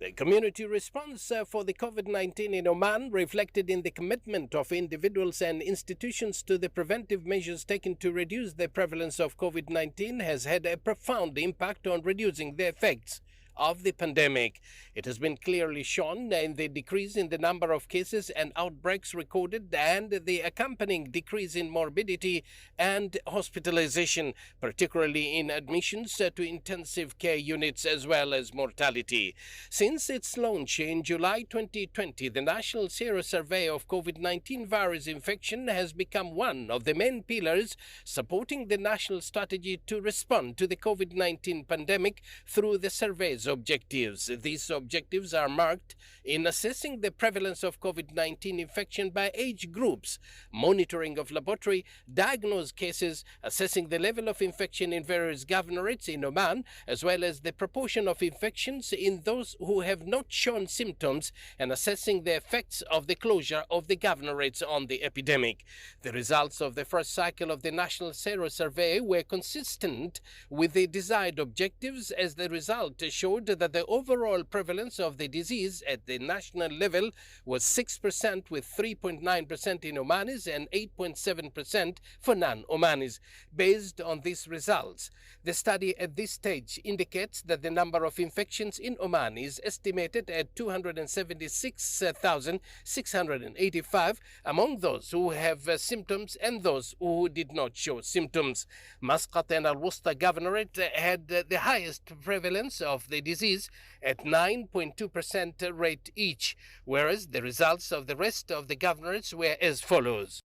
The community response for the COVID-19 in Oman reflected in the commitment of individuals and institutions to the preventive measures taken to reduce the prevalence of COVID-19 has had a profound impact on reducing the effects of the pandemic. It has been clearly shown in the decrease in the number of cases and outbreaks recorded and the accompanying decrease in morbidity and hospitalization, particularly in admissions to intensive care units as well as mortality. Since its launch in July 2020, the National Serosurvey of COVID-19 virus infection has become one of the main pillars supporting the national strategy to respond to the COVID-19 pandemic through the survey's objectives. These objectives are marked in assessing the prevalence of COVID-19 infection by age groups, monitoring of laboratory diagnosed cases, assessing the level of infection in various governorates in Oman, as well as the proportion of infections in those who have not shown symptoms, and assessing the effects of the closure of the governorates on the epidemic. The results of the first cycle of the National Serosurvey were consistent with the desired objectives, as the result showed that the overall prevalence of the disease at the national level was 6%, with 3.9% in Omanis and 8.7% for non-Omanis. Based on these results, the study at this stage indicates that the number of infections in Oman is estimated at 276,685 among those who have symptoms and those who did not show symptoms. Muscat and Al-Wusta Governorate had the highest prevalence of the disease at 9.2% rate each, whereas the results of the rest of the governorates were as follows.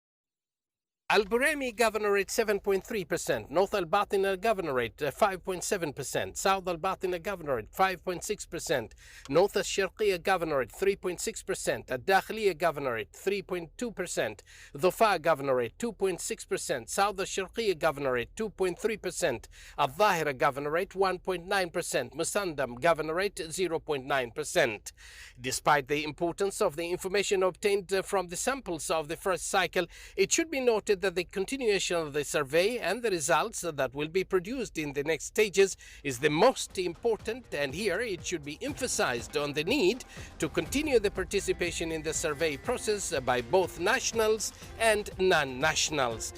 Al-Buraymi Governorate 7.3%, North Al-Batina Governorate 5.7%, South Al-Batina Governorate 5.6%, North Al-Sharqiyya Governorate 3.6%, Al-Dakhliya Governorate 3.2%, Dhufa Governorate 2.6%, South Al-Sharqiyya Governorate 2.3%, Al-Dhahira Governorate 1.9%, Musandam Governorate 0.9%. Despite the importance of the information obtained from the samples of the first cycle, it should be noted that the continuation of the survey and the results that will be produced in the next stages is the most important, and here it should be emphasized on the need to continue the participation in the survey process by both nationals and non-nationals.